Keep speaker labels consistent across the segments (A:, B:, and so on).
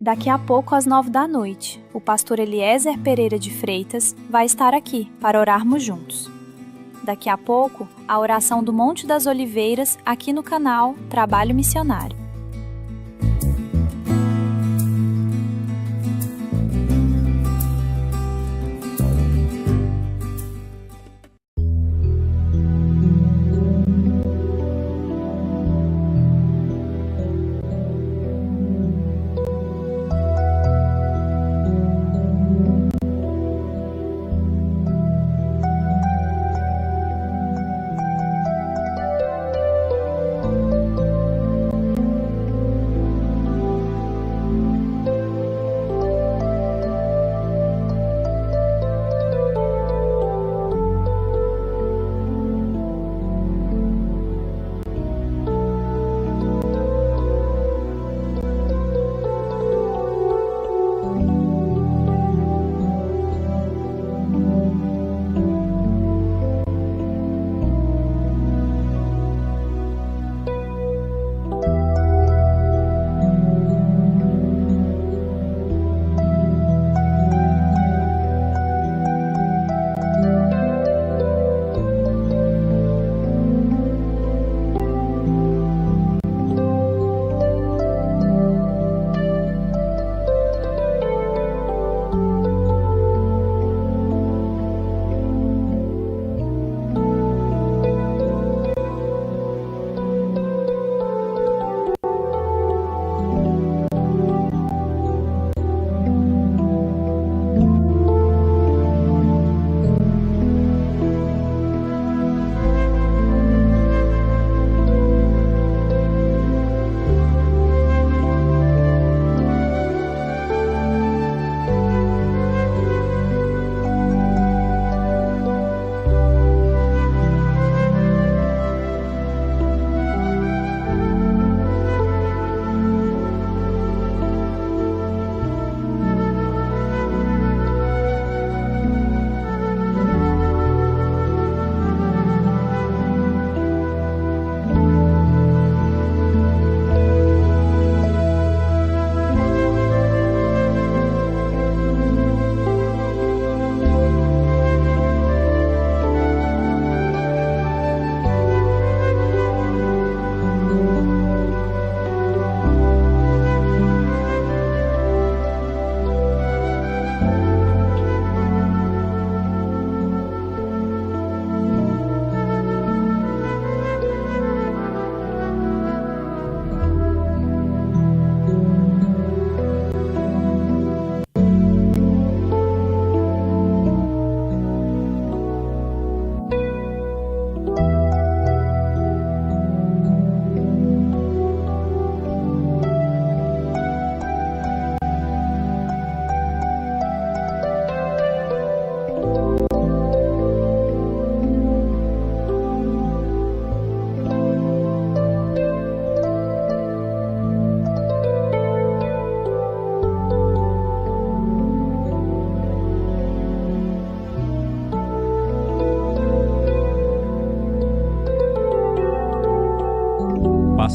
A: Daqui a pouco, às 9 da noite, o pastor Eliezer Pereira de Freitas vai estar aqui para orarmos juntos. Daqui a pouco, a oração do Monte das Oliveiras aqui no canal Trabalho Missionário.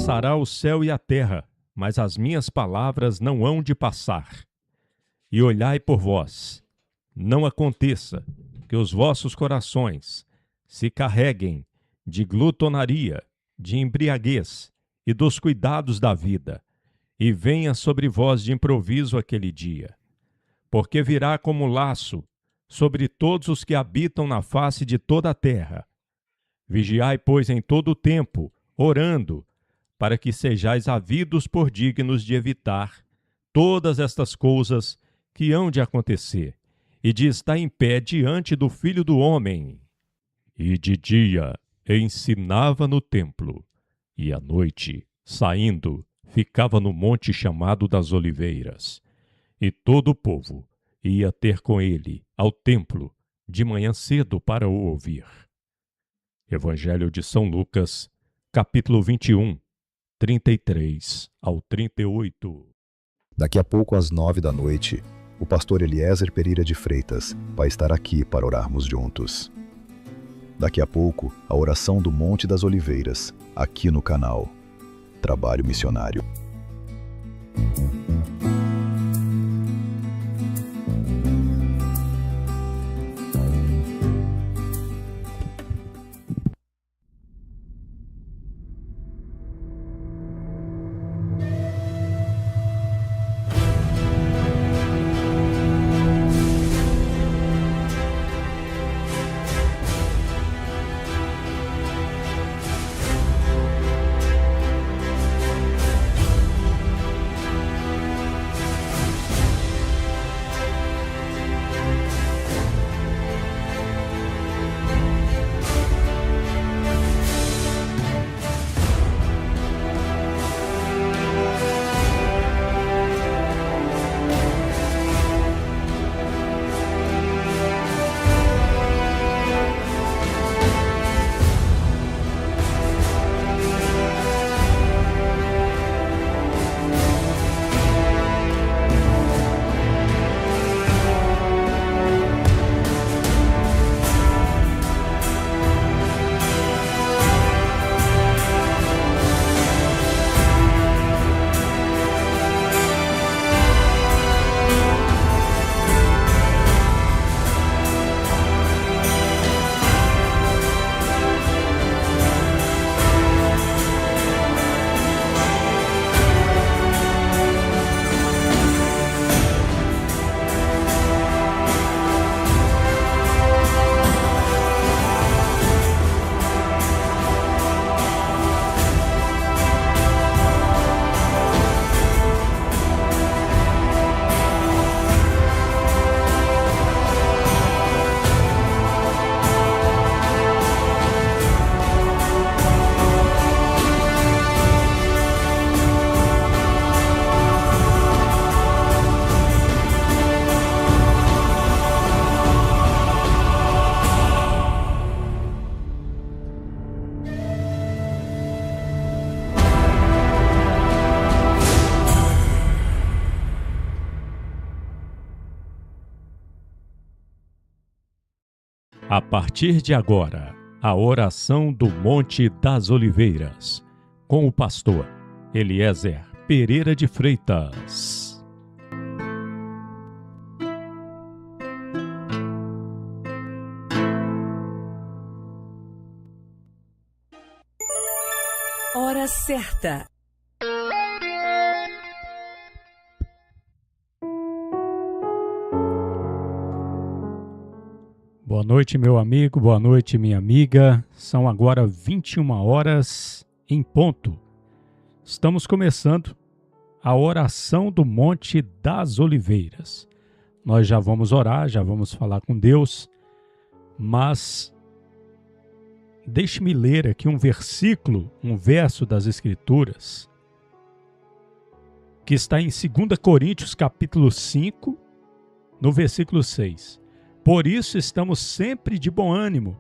B: Passará o céu e a terra, mas as minhas palavras não hão de passar. E olhai por vós, não aconteça que os vossos corações se carreguem de glutonaria, de embriaguez e dos cuidados da vida, e venha sobre vós de improviso aquele dia. Porque virá como laço sobre todos os que habitam na face de toda a terra. Vigiai, pois, em todo o tempo, orando, para que sejais havidos por dignos de evitar todas estas coisas que hão de acontecer, e de estar em pé diante do Filho do Homem. E de dia ensinava no templo, e à noite, saindo, ficava no monte chamado das Oliveiras. E todo o povo ia ter com ele ao templo de manhã cedo para o ouvir. Evangelho de São Lucas, capítulo 21, 33 ao 38.
C: Daqui a pouco, às 9 da noite, o pastor Eliezer Pereira de Freitas vai estar aqui para orarmos juntos. Daqui a pouco, a oração do Monte das Oliveiras, aqui no canal Trabalho Missionário.
B: A partir de agora, a oração do Monte das Oliveiras, com o pastor Eliezer Pereira de Freitas.
D: Hora certa.
E: Boa noite, meu amigo, boa noite, minha amiga. São agora 21 horas em ponto. Estamos começando a oração do Monte das Oliveiras. Nós já vamos orar, já vamos falar com Deus, mas deixe-me ler aqui um versículo, um verso das Escrituras, que está em 2 Coríntios, capítulo 5, no versículo 6. Por isso estamos sempre de bom ânimo,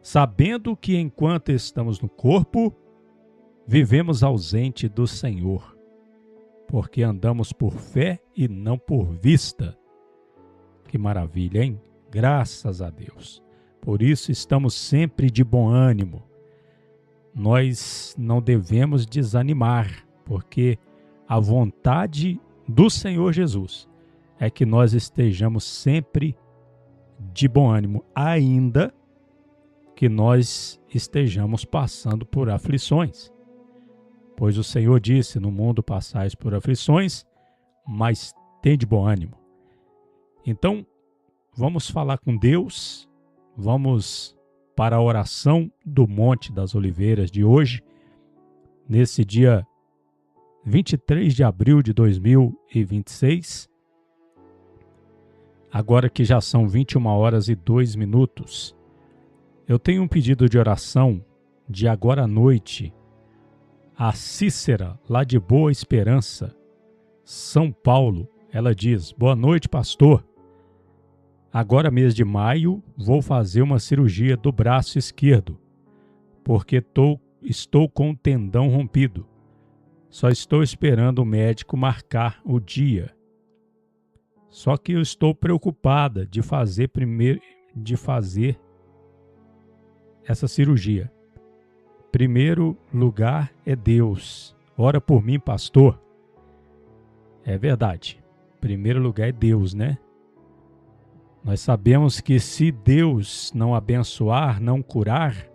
E: sabendo que enquanto estamos no corpo, vivemos ausente do Senhor, porque andamos por fé e não por vista. Que maravilha, hein? Graças a Deus. Por isso estamos sempre de bom ânimo. Nós não devemos desanimar, porque a vontade do Senhor Jesus é que nós estejamos sempre de bom ânimo, ainda que nós estejamos passando por aflições. Pois o Senhor disse, no mundo passais por aflições, mas tende bom ânimo. Então, vamos falar com Deus, vamos para a oração do Monte das Oliveiras de hoje, nesse dia 23 de abril de 2026, agora que já são 21 horas e 2 minutos. Eu tenho um pedido de oração de agora à noite. A Cícera, lá de Boa Esperança, São Paulo, ela diz: boa noite, pastor. Agora, mês de maio, vou fazer uma cirurgia do braço esquerdo, porque estou com o tendão rompido. Só estou esperando o médico marcar o dia. Só que eu estou preocupada de fazer essa cirurgia. Primeiro lugar é Deus. Ora por mim, pastor. É verdade. Primeiro lugar é Deus, né? Nós sabemos que se Deus não abençoar, não curar,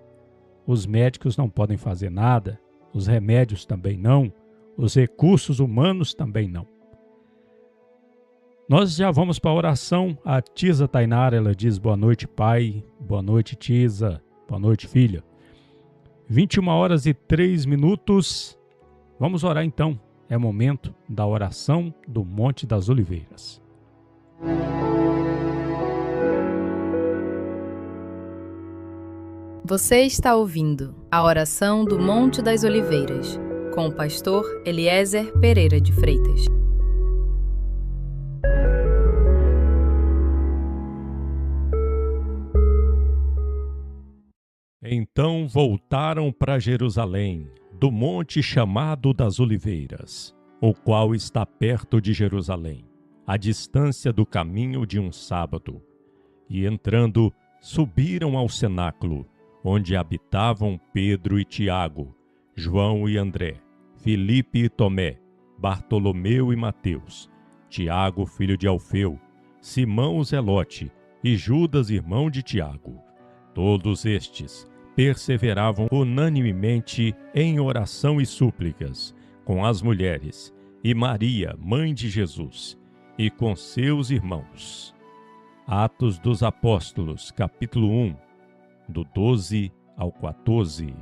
E: os médicos não podem fazer nada, os remédios também não, os recursos humanos também não. Nós já vamos para a oração. A Tisa Tainara, ela diz: boa noite, pai. Boa noite, Tisa. Boa noite, filha. 21 horas e 3 minutos. Vamos orar então. É momento da oração do Monte das Oliveiras.
F: Você está ouvindo a oração do Monte das Oliveiras, com o pastor Eliezer Pereira de Freitas.
B: Então voltaram para Jerusalém, do monte chamado das Oliveiras, o qual está perto de Jerusalém, à distância do caminho de um sábado. E entrando, subiram ao cenáculo, onde habitavam Pedro e Tiago, João e André, Filipe e Tomé, Bartolomeu e Mateus, Tiago, filho de Alfeu, Simão o Zelote e Judas, irmão de Tiago. Todos estes perseveravam unanimemente em oração e súplicas com as mulheres e Maria, mãe de Jesus, e com seus irmãos. Atos dos Apóstolos, capítulo 1, do 12 ao 14.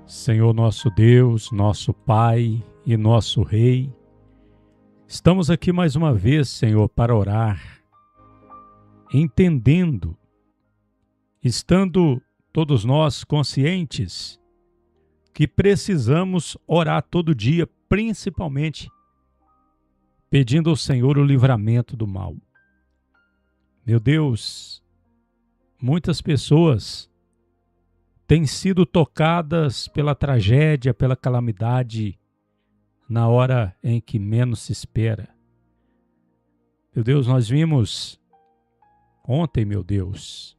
E: Senhor nosso Deus, nosso Pai e nosso Rei, estamos aqui mais uma vez, Senhor, para orar, entendendo, estando todos nós conscientes que precisamos orar todo dia, principalmente pedindo ao Senhor o livramento do mal. Meu Deus, muitas pessoas têm sido tocadas pela tragédia, pela calamidade, na hora em que menos se espera. Meu Deus, nós vimos ontem, meu Deus,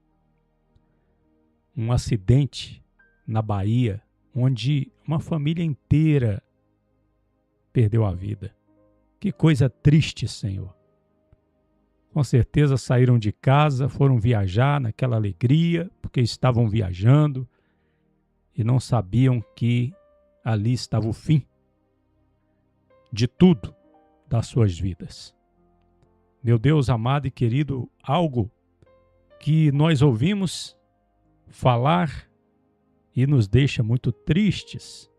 E: um acidente na Bahia, onde uma família inteira perdeu a vida. Que coisa triste, Senhor. Com certeza saíram de casa, foram viajar naquela alegria, porque estavam viajando e não sabiam que ali estava o fim de tudo das suas vidas. Meu Deus amado e querido, algo que nós ouvimos falar e nos deixa muito tristes.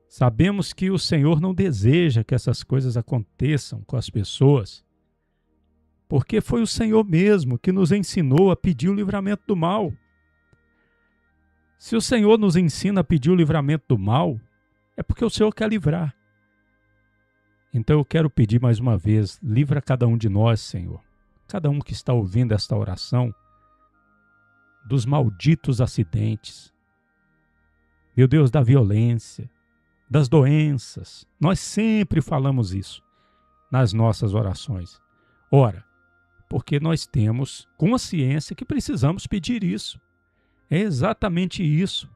E: Sabemos que o Senhor não deseja que essas coisas aconteçam com as pessoas, porque foi o Senhor mesmo que nos ensinou a pedir o livramento do mal. Se o Senhor nos ensina a pedir o livramento do mal, é porque o Senhor quer livrar. Então eu quero pedir mais uma vez, livra cada um de nós, Senhor, cada um que está ouvindo esta oração, dos malditos acidentes, meu Deus, da violência, das doenças. Nós sempre falamos isso nas nossas orações. Ora, porque nós temos consciência que precisamos pedir isso. É exatamente isso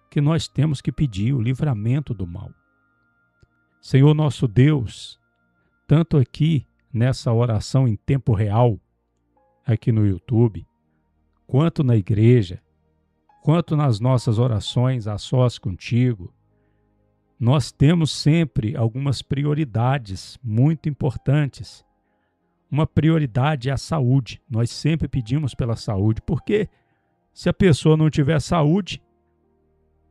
E: que nós temos que pedir, o livramento do mal. Senhor nosso Deus, tanto aqui nessa oração em tempo real, aqui no YouTube, quanto na igreja, quanto nas nossas orações a sós contigo, nós temos sempre algumas prioridades muito importantes. Uma prioridade é a saúde. Nós sempre pedimos pela saúde, porque se a pessoa não tiver saúde,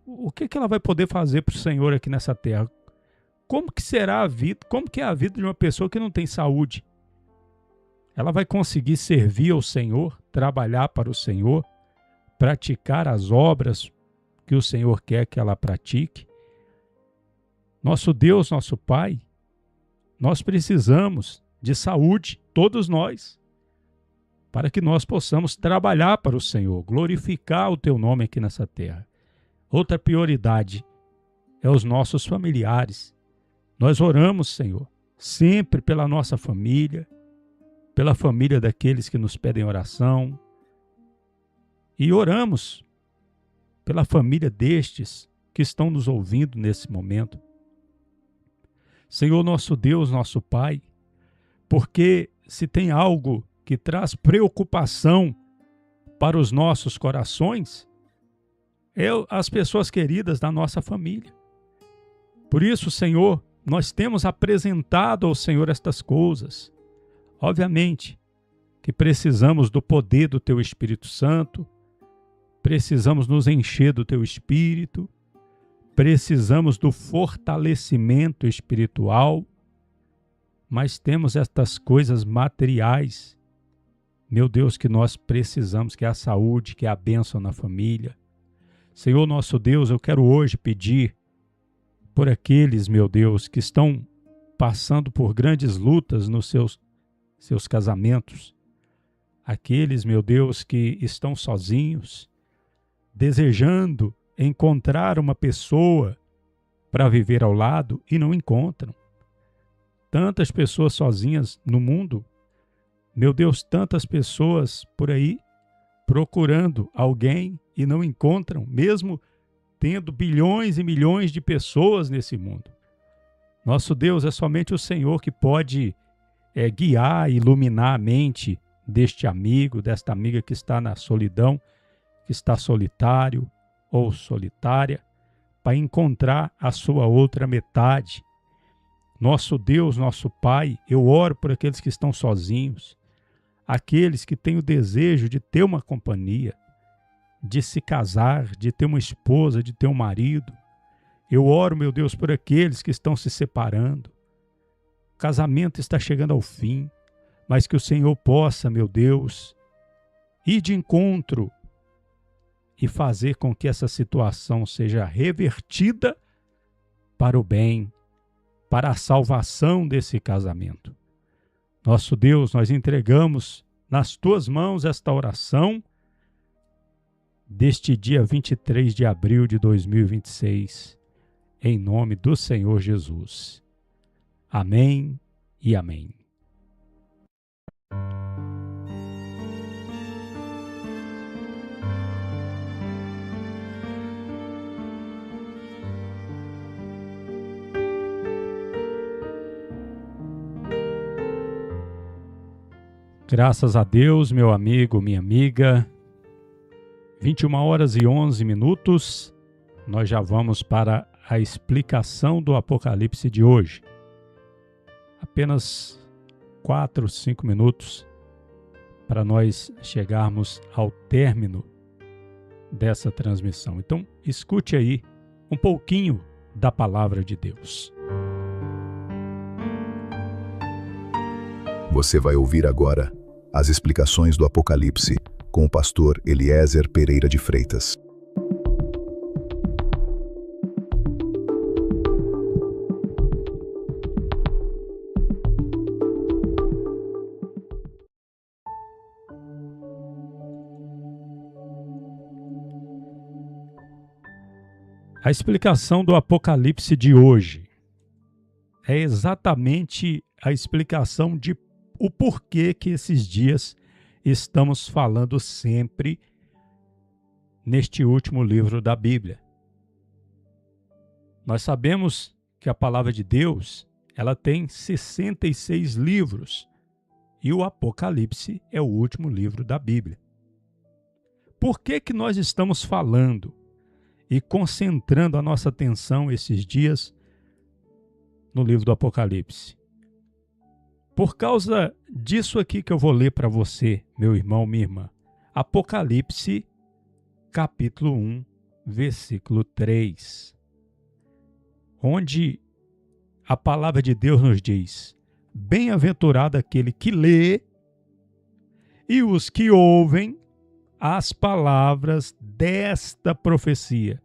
E: o que ela vai poder fazer para o Senhor aqui nessa terra? Como que será a vida? Como que é a vida de uma pessoa que não tem saúde? Ela vai conseguir servir ao Senhor, trabalhar para o Senhor, praticar as obras que o Senhor quer que ela pratique? Nosso Deus, nosso Pai, nós precisamos de saúde, todos nós, para que nós possamos trabalhar para o Senhor, glorificar o Teu nome aqui nessa terra. Outra prioridade é os nossos familiares. Nós oramos, Senhor, sempre pela nossa família, pela família daqueles que nos pedem oração, e oramos pela família destes que estão nos ouvindo nesse momento. Senhor nosso Deus, nosso Pai, porque se tem algo que traz preocupação para os nossos corações, é as pessoas queridas da nossa família. Por isso, Senhor, nós temos apresentado ao Senhor estas coisas. Obviamente que precisamos do poder do Teu Espírito Santo, precisamos nos encher do Teu Espírito, precisamos do fortalecimento espiritual, mas temos estas coisas materiais, meu Deus, que nós precisamos, que é a saúde, que é a bênção na família. Senhor nosso Deus, eu quero hoje pedir por aqueles, meu Deus, que estão passando por grandes lutas nos seus casamentos, aqueles, meu Deus, que estão sozinhos, desejando encontrar uma pessoa para viver ao lado e não encontram. Tantas pessoas sozinhas no mundo, meu Deus, tantas pessoas por aí procurando alguém e não encontram, mesmo tendo bilhões e milhões de pessoas nesse mundo. Nosso Deus, é somente o Senhor que pode guiar e iluminar a mente deste amigo, desta amiga que está na solidão, que está solitário ou solitária, para encontrar a sua outra metade. Nosso Deus, nosso Pai, eu oro por aqueles que estão sozinhos, aqueles que têm o desejo de ter uma companhia, de se casar, de ter uma esposa, de ter um marido. Eu oro, meu Deus, por aqueles que estão se separando. O casamento está chegando ao fim, mas que o Senhor possa, meu Deus, ir de encontro e fazer com que essa situação seja revertida para o bem, para a salvação desse casamento. Nosso Deus, nós entregamos nas tuas mãos esta oração deste dia 23 de abril de 2026, em nome do Senhor Jesus. Amém e amém. Graças a Deus, meu amigo, minha amiga, 21h11, nós já vamos para a explicação do Apocalipse de hoje. Apenas 4, 5 minutos para nós chegarmos ao término dessa transmissão. Então, escute aí um pouquinho da palavra de Deus.
C: Você vai ouvir agora as explicações do Apocalipse com o pastor Eliezer Pereira de Freitas.
E: A explicação do Apocalipse de hoje é exatamente a explicação de o porquê que esses dias estamos falando sempre neste último livro da Bíblia. Nós sabemos que a palavra de Deus, ela tem 66 livros e o Apocalipse é o último livro da Bíblia. Por que que nós estamos falando e concentrando a nossa atenção esses dias no livro do Apocalipse? Por causa disso aqui que eu vou ler para você, meu irmão, minha irmã. Apocalipse, capítulo 1, versículo 3. Onde a palavra de Deus nos diz: bem-aventurado aquele que lê e os que ouvem as palavras desta profecia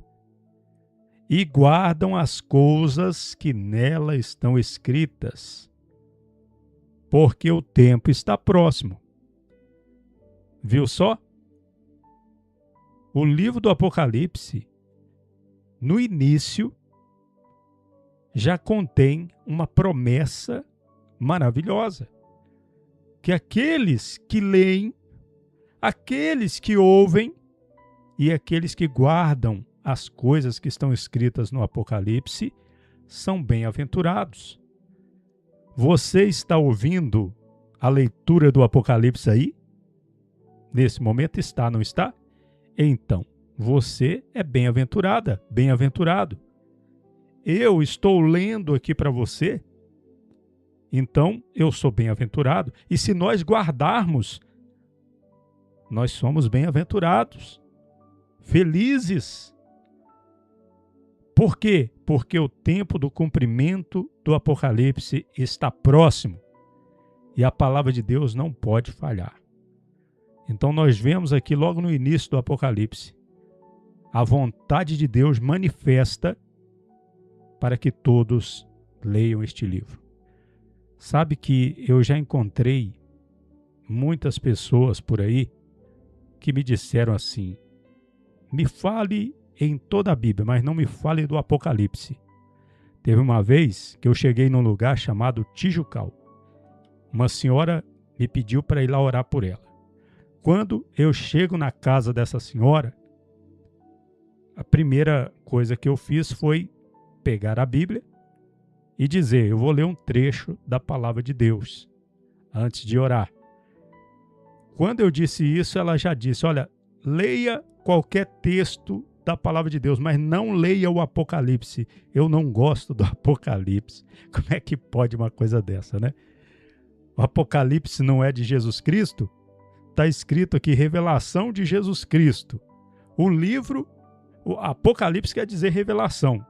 E: e guardam as coisas que nela estão escritas, porque o tempo está próximo. Viu só? O livro do Apocalipse, no início, já contém uma promessa maravilhosa, que aqueles que leem, aqueles que ouvem e aqueles que guardam as coisas que estão escritas no Apocalipse são bem-aventurados. Você está ouvindo a leitura do Apocalipse aí? Nesse momento está, não está? Então, você é bem-aventurada, bem-aventurado. Eu estou lendo aqui para você, então eu sou bem-aventurado. E se nós guardarmos, nós somos bem-aventurados, felizes. Por quê? Porque o tempo do cumprimento do Apocalipse está próximo e a palavra de Deus não pode falhar. Então nós vemos aqui logo no início do Apocalipse a vontade de Deus manifesta para que todos leiam este livro. Sabe que eu já encontrei muitas pessoas por aí que me disseram assim: me fale em toda a Bíblia, mas não me fale do Apocalipse. Teve uma vez que eu cheguei num lugar chamado Tijucal. Uma senhora me pediu para ir lá orar por ela. Quando eu chego na casa dessa senhora, a primeira coisa que eu fiz foi pegar a Bíblia e dizer: eu vou ler um trecho da palavra de Deus antes de orar. Quando eu disse isso, ela já disse: olha, leia qualquer texto da palavra de Deus, mas não leia o Apocalipse. Eu não gosto do Apocalipse. Como é que pode uma coisa dessa, né? O Apocalipse não é de Jesus Cristo? Está escrito aqui, revelação de Jesus Cristo. O livro, o Apocalipse quer dizer revelação.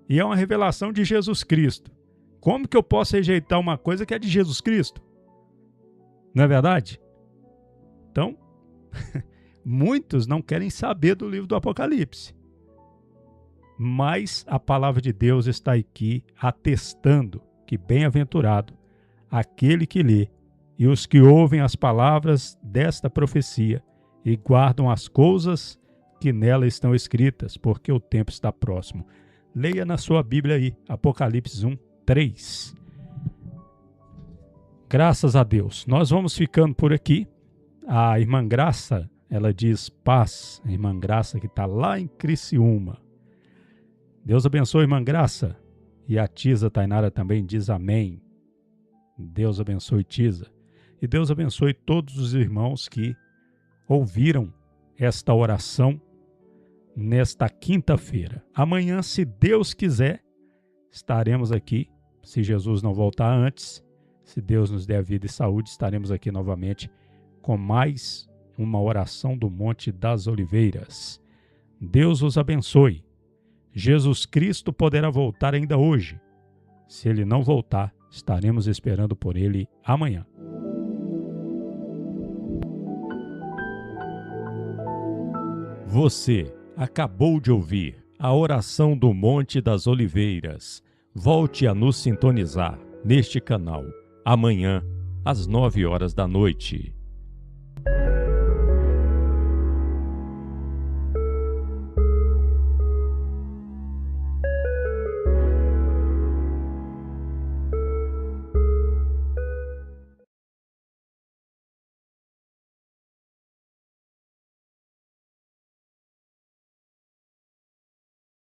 E: E é uma revelação de Jesus Cristo. Como que eu posso rejeitar uma coisa que é de Jesus Cristo? Não é verdade? Então, muitos não querem saber do livro do Apocalipse. Mas a palavra de Deus está aqui atestando que bem-aventurado aquele que lê e os que ouvem as palavras desta profecia e guardam as coisas que nela estão escritas, porque o tempo está próximo. Leia na sua Bíblia aí, Apocalipse 1:3. Graças a Deus. Nós vamos ficando por aqui. A irmã Graça, ela diz paz. A irmã Graça que está lá em Criciúma. Deus abençoe, irmã Graça. E a Tisa Tainara também diz amém. Deus abençoe, Tisa. E Deus abençoe todos os irmãos que ouviram esta oração nesta quinta-feira. Amanhã, se Deus quiser, estaremos aqui. Se Jesus não voltar antes, se Deus nos der vida e saúde, estaremos aqui novamente com mais uma oração do Monte das Oliveiras. Deus os abençoe. Jesus Cristo poderá voltar ainda hoje. Se Ele não voltar, estaremos esperando por Ele amanhã.
B: Você acabou de ouvir a oração do Monte das Oliveiras. Volte a nos sintonizar neste canal amanhã às 9 horas da noite.